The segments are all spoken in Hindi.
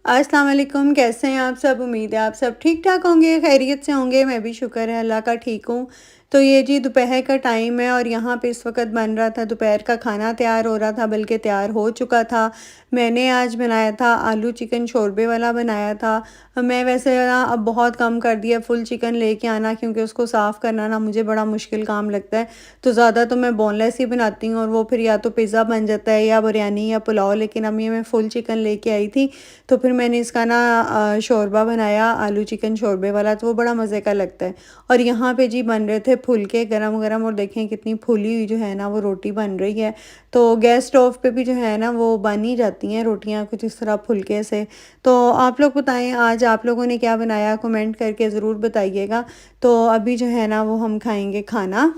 अस्सलाम वालेकुम, कैसे हैं आप सब? उम्मीद है आप सब ठीक ठाक होंगे, खैरियत से होंगे। मैं भी शुक्र है अल्लाह का ठीक हूँ। तो ये जी दोपहर का टाइम है और यहाँ पे इस वक्त बन रहा था दोपहर का खाना, तैयार हो रहा था, बल्कि तैयार हो चुका था। मैंने आज बनाया था आलू चिकन शोरबे वाला बनाया था। मैं वैसे ना अब बहुत कम कर दिया फुल चिकन लेके आना, क्योंकि उसको साफ़ करना ना मुझे बड़ा मुश्किल काम लगता है। तो ज़्यादा तो मैं बोनलेस ही बनाती हूँ और वो फिर या तो पिज़्ज़ा बन जाता है या बिरयानी या पुलाव। लेकिन अब ये मैं फुल चिकन लेके आई थी, तो फिर मैंने इसका ना शोरबा बनाया आलू चिकन शोरबे वाला, तो वो बड़ा मज़े का लगता है। और यहाँ पे जी बन रहे थे फुलके गरम गरम, और देखें कितनी फूली हुई जो है ना वो रोटी बन रही है। तो गैस स्टोव पे भी जो है ना वो बन ही जाती हैं रोटियाँ कुछ इस तरह फुलके से। तो आप लोग बताएं आज आप लोगों ने क्या बनाया, कमेंट करके ज़रूर बताइएगा। तो अभी जो है ना वो हम खाएंगे खाना।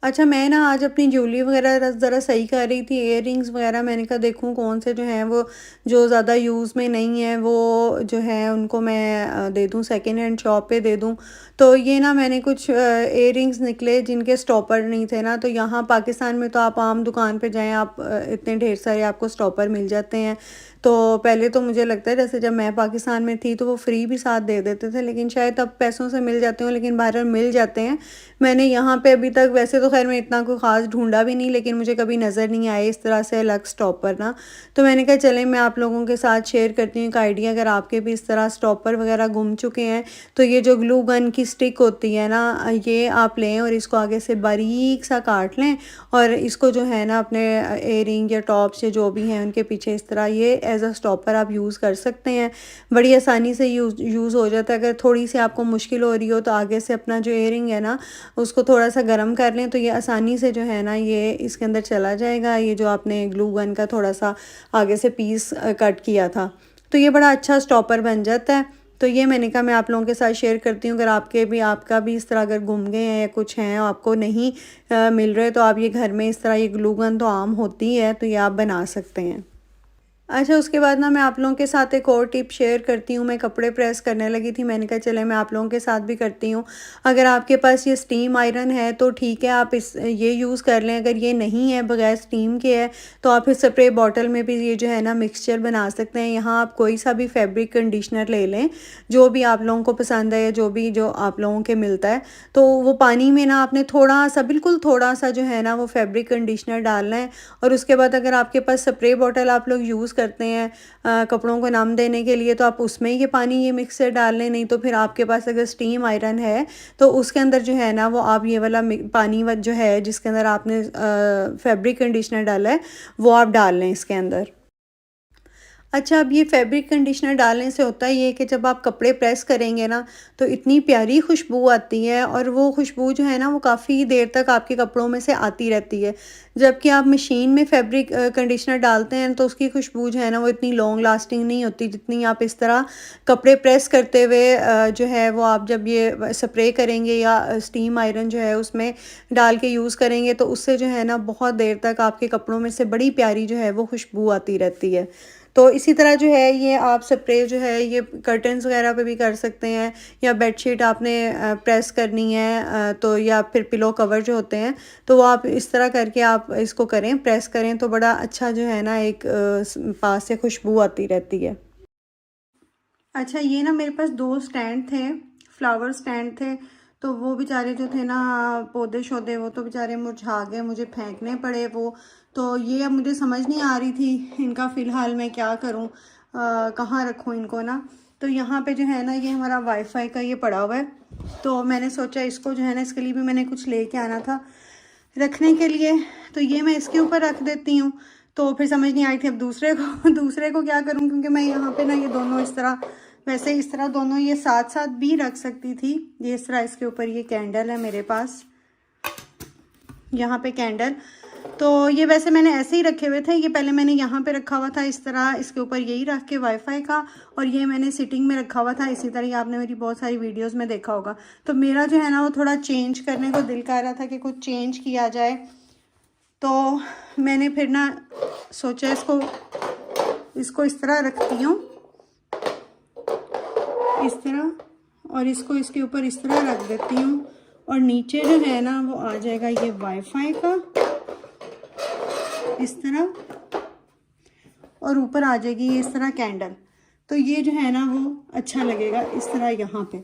अच्छा, मैं ना आज अपनी ज्वेलरी वगैरह ज़रा सही कर रही थी, इयररिंग्स वगैरह। मैंने कहा देखूँ कौन से जो हैं वो जो ज़्यादा यूज़ में नहीं है, वो जो है उनको मैं दे दूँ, सेकेंड हैंड शॉप पे दे दूँ। तो ये ना मैंने कुछ इयररिंग्स निकले जिनके स्टॉपर नहीं थे ना। तो यहाँ पाकिस्तान में तो आप आम दुकान पे जाएं, आप इतने ढेर सारे आपको स्टॉपर मिल जाते हैं। तो पहले तो मुझे लगता है जैसे जब मैं पाकिस्तान में थी तो वो फ्री भी साथ दे देते थे, लेकिन शायद अब पैसों से मिल जाते हों, लेकिन बहरहाल मिल जाते हैं। मैंने यहाँ पे अभी तक वैसे तो खैर मैं इतना कोई ख़ास ढूंढा भी नहीं, लेकिन मुझे कभी नज़र नहीं आए इस तरह से अलग स्टॉपर ना। तो मैंने कहा चलें मैं आप लोगों के साथ शेयर करती हूँ एक आइडिया, अगर आपके भी इस तरह स्टॉपर वगैरह गुम चुके हैं तो ये जो ग्लू गन की स्टिक होती है ना, ये आप लें और इसको आगे से बारीक सा काट लें, और इसको जो है ना अपने एयरिंग या टॉप्स या जो भी हैं उनके पीछे इस तरह ये एज अ स्टॉपर आप यूज़ कर सकते हैं। बड़ी आसानी से यूज़ हो जाता है। अगर थोड़ी सी आपको मुश्किल हो रही हो तो आगे से अपना जो एयरिंग है ना उसको थोड़ा सा गर्म कर लें, तो ये आसानी से जो है ना ये इसके अंदर चला जाएगा, ये जो आपने ग्लू गन का थोड़ा सा आगे से पीस कट किया था। तो ये बड़ा अच्छा स्टॉपर बन जाता है। तो ये मैंने कहा मैं आप लोगों के साथ शेयर करती हूँ, अगर आपका भी इस तरह अगर गुम गए हैं या कुछ हैं आपको नहीं मिल रहे, तो आप ये घर में इस तरह ये ग्लू गन तो आम होती है, तो ये आप बना सकते हैं। अच्छा, उसके बाद ना मैं आप लोगों के साथ एक और टिप शेयर करती हूँ। मैं कपड़े प्रेस करने लगी थी, मैंने कहा चले मैं आप लोगों के साथ भी करती हूँ। अगर आपके पास ये स्टीम आयरन है तो ठीक है, आप ये यूज़ कर लें। अगर ये नहीं है, बगैर स्टीम के है, तो आप इस स्प्रे बॉटल में भी ये जो है ना मिक्सचर बना सकते हैं। यहाँ आप कोई सा भी फैब्रिक कंडीशनर ले लें, जो भी आप लोगों को पसंद है या जो आप लोगों के मिलता है। तो वो पानी में ना आपने थोड़ा सा, बिल्कुल थोड़ा सा जो है ना वो फैब्रिक कंडीशनर डालना है। और उसके बाद अगर आपके पास स्प्रे बॉटल आप लोग यूज़ करते हैं कपड़ों को नम देने के लिए, तो आप उसमें ये पानी ये मिक्सर डाल लें। नहीं तो फिर आपके पास अगर स्टीम आयरन है तो उसके अंदर जो है ना वो आप ये वाला पानी जो है जिसके अंदर आपने फैब्रिक कंडीशनर डाला है वो आप डाल लें इसके अंदर। अच्छा, अब ये फैब्रिक कंडीशनर डालने से होता है ये कि जब आप कपड़े प्रेस करेंगे ना तो इतनी प्यारी खुशबू आती है, और वो खुशबू जो है ना वो काफ़ी देर तक आपके कपड़ों में से आती रहती है। जबकि आप मशीन में फैब्रिक कंडीशनर डालते हैं तो उसकी खुशबू जो है ना वो इतनी लॉन्ग लास्टिंग नहीं होती, जितनी आप इस तरह कपड़े प्रेस करते हुए जो है वो आप जब ये स्प्रे करेंगे या स्टीम आयरन जो है उसमें डाल के यूज़ करेंगे, तो उससे जो है ना बहुत देर तक आपके कपड़ों में से बड़ी प्यारी जो है वो खुशबू आती रहती है। तो इसी तरह जो है ये आप स्प्रे जो है ये कर्टन्स वगैरह पे भी कर सकते हैं, या बेडशीट आपने प्रेस करनी है तो या फिर पिलो कवर जो होते हैं, तो वो आप इस तरह करके आप इसको करें, प्रेस करें, तो बड़ा अच्छा जो है ना एक पास से खुशबू आती रहती है। अच्छा, ये ना मेरे पास दो स्टैंड थे, फ्लावर स्टैंड थे। तो वो बेचारे जो थे ना पौधे शौधे, वो तो बेचारे मुरझा गए, मुझे फेंकने पड़े वो। तो ये अब मुझे समझ नहीं आ रही थी इनका फ़िलहाल मैं क्या करूं, कहाँ रखूं इनको ना। तो यहाँ पे जो है ना ये हमारा वाईफाई का ये पड़ा हुआ है, तो मैंने सोचा इसको जो है ना इसके लिए भी मैंने कुछ लेके आना था रखने के लिए। तो ये मैं इसके ऊपर रख देती हूँ। तो फिर समझ नहीं आई थी अब दूसरे को दूसरे को क्या करूँ, क्योंकि मैं यहाँ पे ना ये दोनों इस तरह, वैसे इस तरह दोनों ये साथ साथ भी रख सकती थी। ये इस तरह इसके ऊपर ये कैंडल है मेरे पास, यहाँ पे कैंडल। तो ये वैसे मैंने ऐसे ही रखे हुए थे, ये पहले मैंने यहाँ पे रखा हुआ था इस तरह, इसके ऊपर यही रख के वाईफाई का, और ये मैंने सिटिंग में रखा हुआ था इसी तरह, आपने मेरी बहुत सारी वीडियोस में देखा होगा। तो मेरा जो है ना वो थोड़ा चेंज करने को दिल कर रहा था कि कुछ चेंज किया जाए। तो मैंने फिर ना सोचा इसको इस तरह रखती हूँ, इस तरह, और इसको इसके ऊपर इस तरह रख देती हूँ, और नीचे जो है ना वो आ जाएगा ये वाईफाई का इस तरह। और ऊपर आ जाएगी ये इस तरह कैंडल। तो ये जो है ना वो अच्छा लगेगा इस तरह यहाँ पे।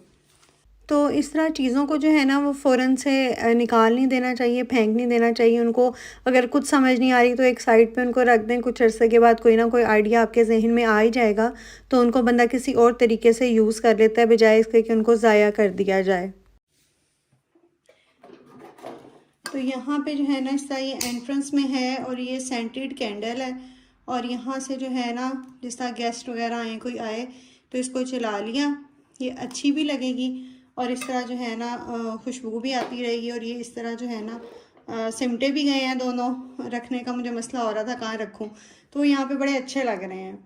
तो इस तरह चीज़ों को जो है ना वो फ़ौरन से निकाल नहीं देना चाहिए, फेंक नहीं देना चाहिए उनको। अगर कुछ समझ नहीं आ रही तो एक साइड पे उनको रख दें, कुछ अरसे के बाद कोई ना कोई आइडिया आपके ज़हन में आ ही जाएगा, तो उनको बंदा किसी और तरीके से यूज़ कर लेता है बजाय इसके कि उनको ज़ाया कर दिया जाए। तो यहाँ पे जो है ना इस तरह ये एंट्रेंस में है और ये सेंटेड कैंडल है, और यहाँ से जो है ना जिस तरह गेस्ट वगैरह आए, कोई आए तो इसको जला लिया, ये अच्छी भी लगेगी और इस तरह जो है ना खुशबू भी आती रहेगी। और ये इस तरह जो है ना सिमटे भी गए हैं दोनों, रखने का मुझे मसला हो रहा था कहाँ रखूँ, तो यहाँ पे बड़े अच्छे लग रहे हैं।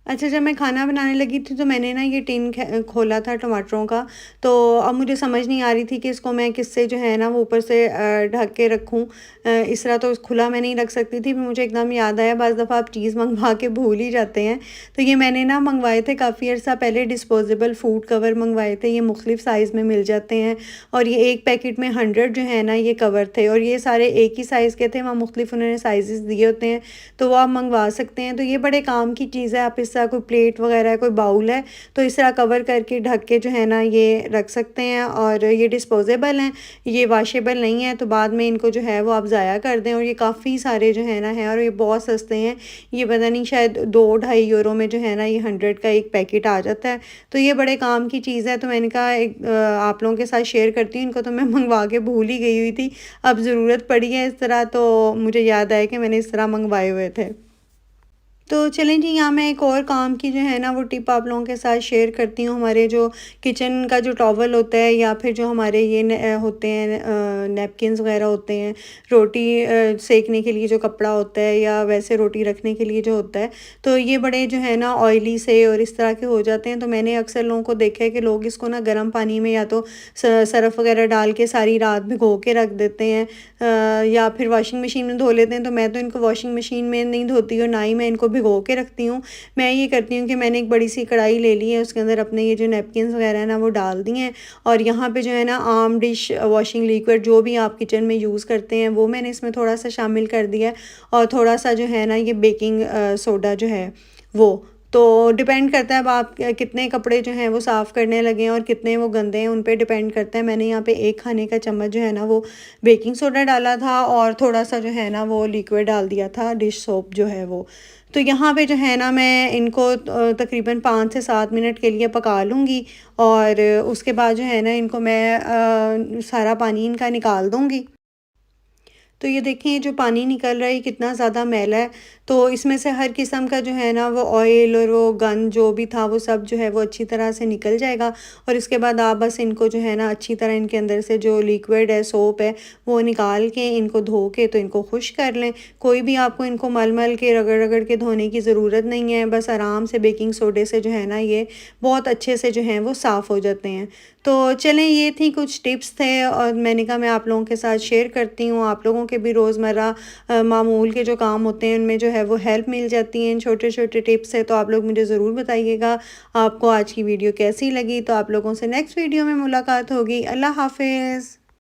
अच्छा, जब मैं खाना बनाने लगी थी तो मैंने ना ये टिन खोला था टमाटरों का, तो अब मुझे समझ नहीं आ रही थी कि इसको मैं किससे जो है ना वो ऊपर से ढक के रखूँ। इस तरह तो खुला मैं नहीं रख सकती थी। फिर मुझे एकदम याद आया, बाज़ दफ़ा आप चीज़ मंगवा के भूल ही जाते हैं। तो ये मैंने ना मंगवाए थे काफ़ी अर्सा पहले, डिस्पोजेबल फूड कवर मंगवाए थे। ये मुख्तलिफ़ साइज़ में मिल जाते हैं और ये एक पैकेट में 100 जो है ना ये कवर थे, और ये सारे एक ही साइज़ के थे। वहाँ मुख्तलिफ़ उन्होंने साइज़ दिए होते हैं, तो वो आप मंगवा सकते हैं। तो ये बड़े काम की चीज़ है। आप इस तरह कोई प्लेट वगैरह है, कोई बाउल है, तो इस तरह कवर करके ढक के जो है ना ये रख सकते हैं। और ये डिस्पोजेबल हैं, ये वाशेबल नहीं है, तो बाद में इनको जो है वो आप ज़ाया कर दें। और ये काफ़ी सारे जो है ना हैं और ये बहुत सस्ते हैं। ये पता नहीं शायद 2-2.5 यूरो में जो है ना ये 100 का एक पैकेट आ जाता है। तो ये बड़े काम की चीज़ है। तो मैंने कहा एक आप लोगों के साथ शेयर करती हूँ। इनको तो मैं मंगवा के भूल ही गई हुई थी, अब ज़रूरत पड़ी है इस तरह, तो मुझे याद आया कि मैंने इस तरह मंगवाए हुए थे। तो चलें जी, यहाँ मैं एक और काम की जो है ना वो टिप आप लोगों के साथ शेयर करती हूँ। हमारे जो किचन का जो टॉवल होता है, या फिर जो हमारे ये होते हैं नैपकिन्स वगैरह होते हैं, रोटी सेकने के लिए जो कपड़ा होता है, या वैसे रोटी रखने के लिए जो होता है, तो ये बड़े जो है ना ऑयली से और इस तरह के हो जाते हैं। तो मैंने अक्सर लोगों को देखा है कि लोग इसको ना गर्म पानी में या तो सरफ़ वगैरह डाल के सारी रात भिगो के रख देते हैं, या फिर वॉशिंग मशीन में धो लेते हैं। तो मैं तो इनको वॉशिंग मशीन में नहीं धोती और ना ही मैं इनको भिगो के रखती हूँ। मैं ये करती हूँ कि मैंने एक बड़ी सी कढ़ाई ले ली है, उसके अंदर अपने ये जो नैपकिन्स वगैरह है ना वो डाल दिए हैं, और यहाँ पे जो है ना आम डिश वॉशिंग लिक्विड जो भी आप किचन में यूज़ करते हैं वो मैंने इसमें थोड़ा सा शामिल कर दिया है, और थोड़ा सा जो है ना ये बेकिंग सोडा जो है वो, तो डिपेंड करता है अब आप कितने कपड़े जो हैं वो साफ़ करने लगे हैं और कितने वो गंदे हैं, उन पे डिपेंड करता है। मैंने यहाँ पे 1 खाने का चम्मच जो है ना वो बेकिंग सोडा डाला था, और थोड़ा सा जो है ना वो लिक्विड डाल दिया था, डिश सोप जो है वो। तो यहाँ पे जो है ना मैं इनको तकरीबन 5 से 7 मिनट के लिए पका लूँगी, और उसके बाद जो है ना इनको मैं सारा पानी इनका निकाल दूँगी। तो ये देखें, ये जो पानी निकल रहा है ये कितना ज़्यादा मैला है। तो इसमें से हर किस्म का जो है ना वो ऑयल और वो गंद जो भी था वो सब जो है वो अच्छी तरह से निकल जाएगा। और इसके बाद आप बस इनको जो है ना अच्छी तरह इनके अंदर से जो लिक्विड है, सोप है, वो निकाल के इनको धो के तो इनको खुश कर लें। कोई भी आपको इनको मल मल के रगड़ रगड़ के धोने की ज़रूरत नहीं है, बस आराम से बेकिंग सोडे से जो है ना ये बहुत अच्छे से जो हैं वो साफ़ हो जाते हैं। तो चलें, ये थी कुछ टिप्स थे और मैंने कहा मैं आप लोगों के साथ शेयर करती हूँ। आप लोगों के भी रोज़मर्रा मामूल के जो काम होते हैं उनमें जो है वो हेल्प मिल जाती है इन छोटे-छोटे टिप्स से। तो आप लोग मुझे ज़रूर बताइएगा आपको आज की वीडियो कैसी लगी। तो आप लोगों से नेक्स्ट वीडियो में मुलाकात होगी। अल्लाह हाफ़िज़।